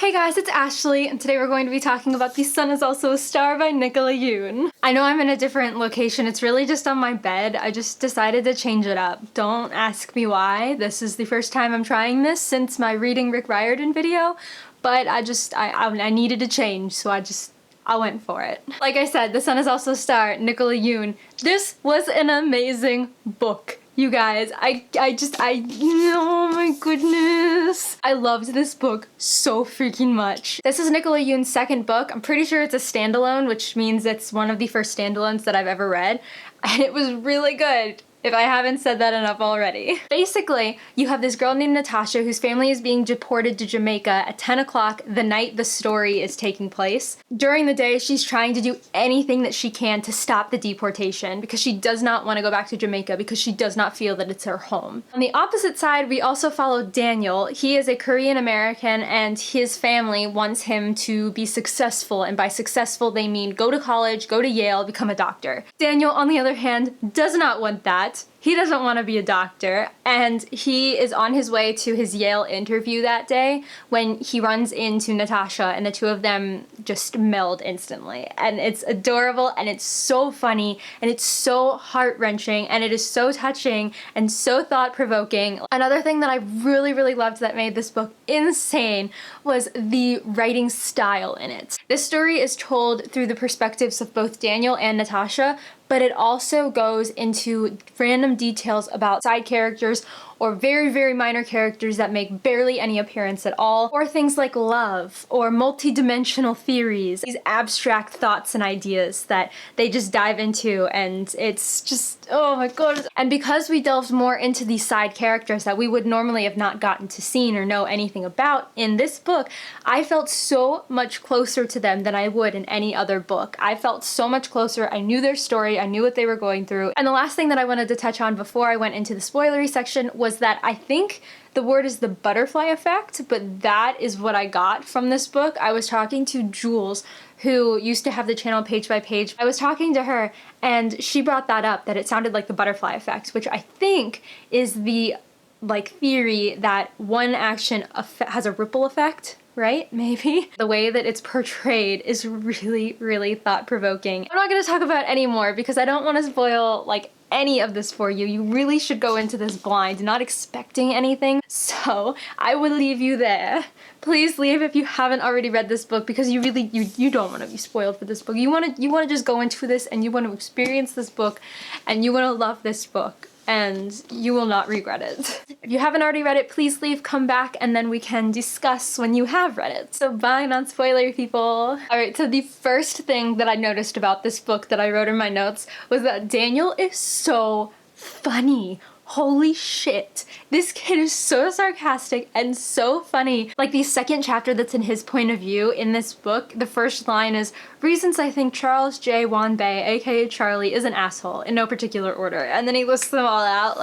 Hey guys, it's Ashley, and today we're going to be talking about The Sun Is Also a Star by Nicola Yoon. I know I'm in a different location, it's really just on my bed. I just decided to change it up. Don't ask me why. This is the first time I'm trying this since my Reading Rick Riordan video, but I needed a change, so I went for it. Like I said, The Sun Is Also a Star, Nicola Yoon. This was an amazing book. You guys, oh my goodness. I loved this book so freaking much. This is Nicola Yoon's second book. I'm pretty sure it's a standalone, which means it's one of the first standalones that I've ever read. And it was really good, if I haven't said that enough already. Basically, you have this girl named Natasha whose family is being deported to Jamaica at 10 o'clock the night the story is taking place. During the day, she's trying to do anything that she can to stop the deportation because she does not want to go back to Jamaica because she does not feel that it's her home. On the opposite side, we also follow Daniel. He is a Korean American and his family wants him to be successful, and by successful they mean go to college, go to Yale, become a doctor. Daniel, on the other hand, does not want that. He doesn't want to be a doctor, and he is on his way to his Yale interview that day when he runs into Natasha, and the two of them just meld instantly. And it's adorable, and it's so funny, and it's so heart-wrenching, and it is so touching and so thought-provoking. Another thing that I really, really loved that made this book insane was the writing style in it. This story is told through the perspectives of both Daniel and Natasha, but it also goes into random details about side characters or very, very minor characters that make barely any appearance at all, or things like love or multi-dimensional theories, these abstract thoughts and ideas that they just dive into, and it's just, oh my god. And because we delved more into these side characters that we would normally have not gotten to see or know anything about in this book, I felt so much closer to them than I would in any other book. I felt so much closer. I knew their story, I knew what they were going through. And the last thing that I wanted to touch on before I went into the spoilery section was that I think the word is the butterfly effect, but that is what I got from this book. I was talking to Jules, who used to have the channel Page by Page. I was talking to her and she brought that up, that it sounded like the butterfly effect, which I think is the theory that one action has a ripple effect, right? Maybe. The way that it's portrayed is really, really thought-provoking. I'm not gonna talk about any more because I don't want to spoil any of this for you. You really should go into this blind, not expecting anything. So I will leave you there. Please leave if you haven't already read this book because you really, you don't want to be spoiled for this book. You want to just go into this and you want to experience this book and you want to love this book, and you will not regret it. If you haven't already read it, please leave, come back, and then we can discuss when you have read it. So bye, non-spoiler people. Alright, so the first thing that I noticed about this book that I wrote in my notes was that Daniel is so funny. Holy shit. This kid is so sarcastic and so funny. Like the second chapter that's in his point of view in this book, the first line is, "Reasons I think Charles J. Wanbei, aka Charlie, is an asshole, in no particular order." And then he lists them all out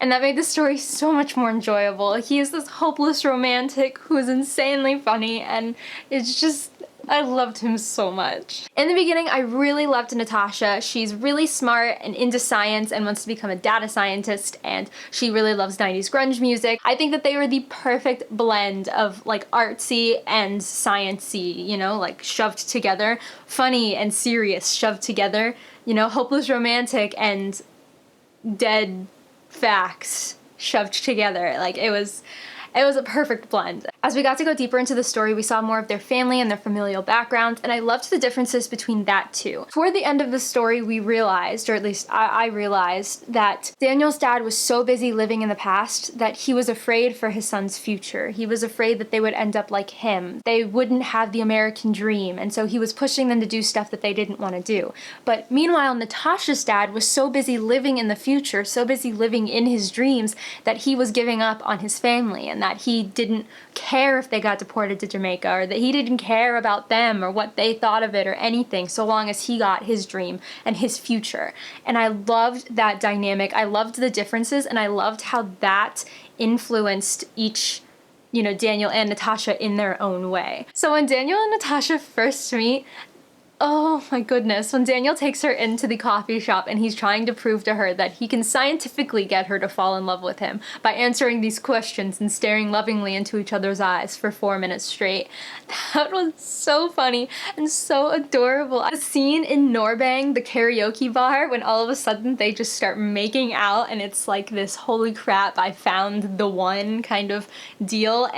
and that made the story so much more enjoyable. He is this hopeless romantic who is insanely funny, and it's just, I loved him so much. In the beginning, I really loved Natasha. She's really smart and into science and wants to become a data scientist, and she really loves 90s grunge music. I think that they were the perfect blend of artsy and sciencey, you know, shoved together. Funny and serious shoved together. You know, hopeless romantic and dead facts shoved together. It was a perfect blend. As we got to go deeper into the story, we saw more of their family and their familial backgrounds, and I loved the differences between that too. Toward the end of the story, we realized, or at least I realized, that Daniel's dad was so busy living in the past that he was afraid for his son's future. He was afraid that they would end up like him. They wouldn't have the American dream, and so he was pushing them to do stuff that they didn't want to do. But meanwhile, Natasha's dad was so busy living in the future, so busy living in his dreams, that he was giving up on his family, and that he didn't care if they got deported to Jamaica, or that he didn't care about them or what they thought of it or anything, so long as he got his dream and his future. And I loved that dynamic. I loved the differences, and I loved how that influenced each, Daniel and Natasha in their own way. So when Daniel and Natasha first meet, Oh my goodness, when Daniel takes her into the coffee shop and he's trying to prove to her that he can scientifically get her to fall in love with him by answering these questions and staring lovingly into each other's eyes for 4 minutes straight. That was so funny and so adorable. The scene in Norbang, the karaoke bar, when all of a sudden they just start making out and it's like this holy crap, I found the one kind of deal.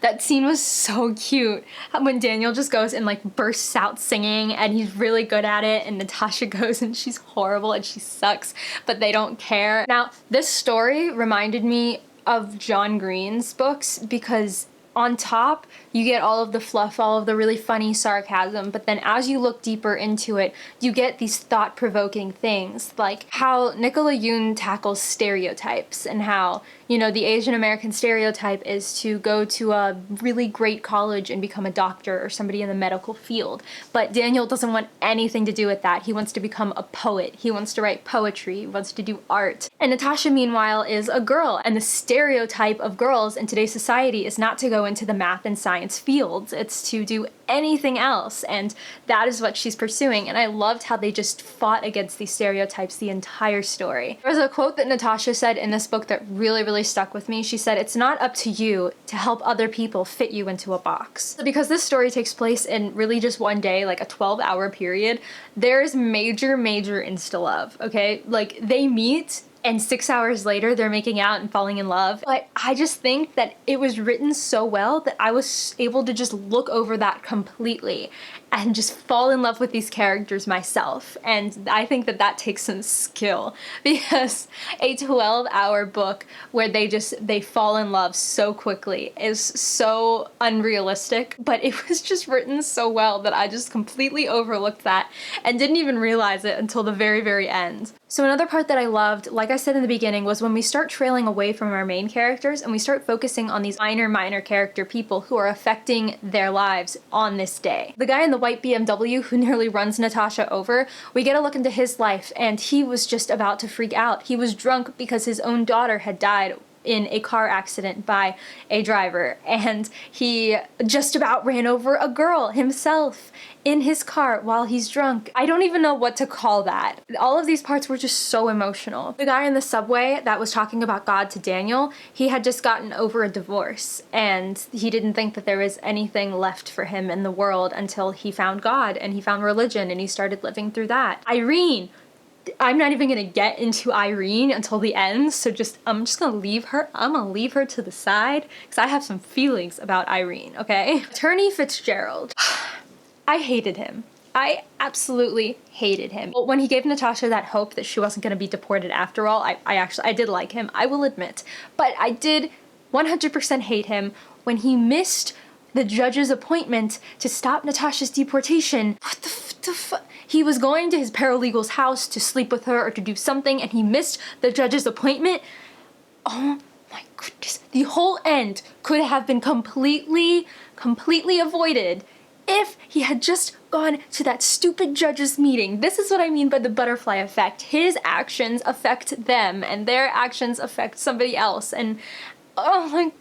That scene was so cute. When Daniel just goes and like bursts out singing and he's really good at it, and Natasha goes and she's horrible and she sucks, but they don't care. Now, this story reminded me of John Green's books because on top, you get all of the fluff, all of the really funny sarcasm, but then as you look deeper into it, you get these thought-provoking things, like how Nicola Yoon tackles stereotypes and how, you know, the Asian American stereotype is to go to a really great college and become a doctor or somebody in the medical field. But Daniel doesn't want anything to do with that. He wants to become a poet. He wants to write poetry. He wants to do art. And Natasha, meanwhile, is a girl, and the stereotype of girls in today's society is not to go into the math and science fields. It's to do anything else, and that is what she's pursuing. And I loved how they just fought against these stereotypes the entire story. There was a quote that Natasha said in this book that really stuck with me. She said, "It's not up to you to help other people fit you into a box." So because this story takes place in really just one day, like a 12-hour period, there's major insta love, okay? Like, they meet and 6 hours later they're making out and falling in love. But I just think that it was written so well that I was able to just look over that completely and just fall in love with these characters myself. And I think that that takes some skill, because a 12-hour book where they fall in love so quickly is so unrealistic, but it was just written so well that I just completely overlooked that and didn't even realize it until the very end. So another part that I loved, like I said in the beginning, was when we start trailing away from our main characters and we start focusing on these minor character people who are affecting their lives on this day. The guy in the white BMW who nearly runs Natasha over, we get a look into his life, and he was just about to freak out. He was drunk because his own daughter had died in a car accident by a driver, and he just about ran over a girl himself in his car while he's drunk. I don't even know what to call that. All of these parts were just so emotional. The guy in the subway that was talking about God to Daniel, he had just gotten over a divorce, and he didn't think that there was anything left for him in the world until he found God and he found religion and he started living through that. Irene! I'm not even gonna get into Irene until the end, so I'm just gonna leave her. I'm gonna leave her to the side because I have some feelings about Irene, okay? Attorney Fitzgerald. I hated him. I absolutely hated him. When he gave Natasha that hope that she wasn't gonna be deported after all, I did like him, I will admit. But I did 100% hate him when he missed the judge's appointment to stop Natasha's deportation. What the fuck? He was going to his paralegal's house to sleep with her or to do something, and he missed the judge's appointment. Oh my goodness. The whole end could have been completely avoided if he had just gone to that stupid judge's meeting. This is what I mean by the butterfly effect. His actions affect them, and their actions affect somebody else, and oh my,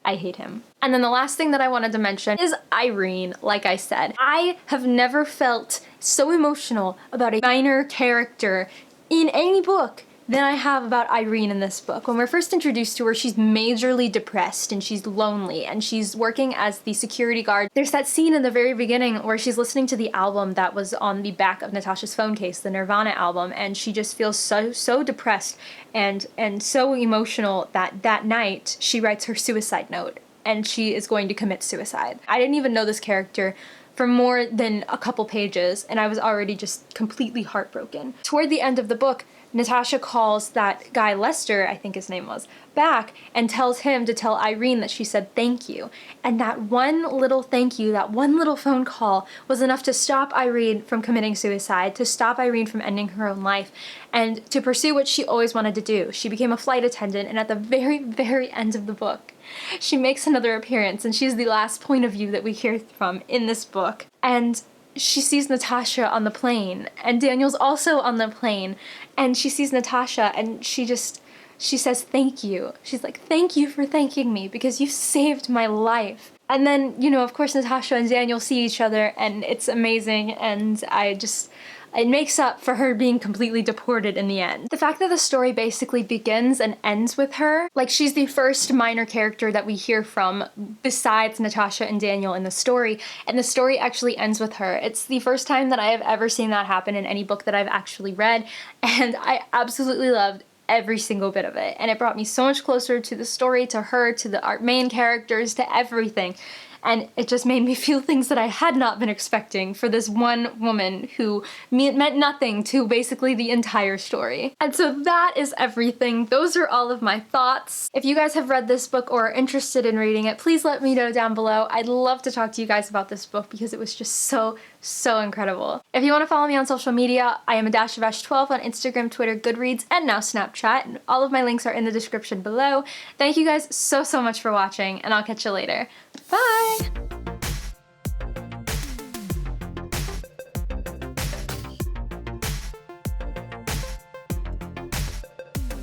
I hate him. And then the last thing that I wanted to mention is Irene. Like I said, I have never felt so emotional about a minor character in any book than I have about Irene in this book. When we're first introduced to her, she's majorly depressed and she's lonely and she's working as the security guard. There's that scene in the very beginning where she's listening to the album that was on the back of Natasha's phone case, the Nirvana album, and she just feels so depressed and so emotional that that night she writes her suicide note and she is going to commit suicide. I didn't even know this character for more than a couple pages, and I was already just completely heartbroken. Toward the end of the book, Natasha calls that guy Lester, I think his name was, back and tells him to tell Irene that she said thank you. And that one little thank you, that one little phone call was enough to stop Irene from committing suicide, to stop Irene from ending her own life, and to pursue what she always wanted to do. She became a flight attendant, and at the very end of the book, she makes another appearance, and she's the last point of view that we hear from in this book. And she sees Natasha on the plane, and Daniel's also on the plane, and she sees Natasha, and she says thank you. She's like, thank you for thanking me because you saved my life. And then, you know, of course Natasha and Daniel see each other and it's amazing, and it makes up for her being completely deported in the end. The fact that the story basically begins and ends with her, like she's the first minor character that we hear from besides Natasha and Daniel in the story, and the story actually ends with her. It's the first time that I have ever seen that happen in any book that I've actually read, and I absolutely loved every single bit of it. And it brought me so much closer to the story, to her, to the main characters, to everything. And it just made me feel things that I had not been expecting for this one woman who meant nothing to basically the entire story. And so that is everything. Those are all of my thoughts. If you guys have read this book or are interested in reading it, please let me know down below. I'd love to talk to you guys about this book because it was just so incredible. If you want to follow me on social media, I am a-12 on Instagram, Twitter, Goodreads, and now Snapchat. And all of my links are in the description below. Thank you guys so much for watching, and I'll catch you later. Bye!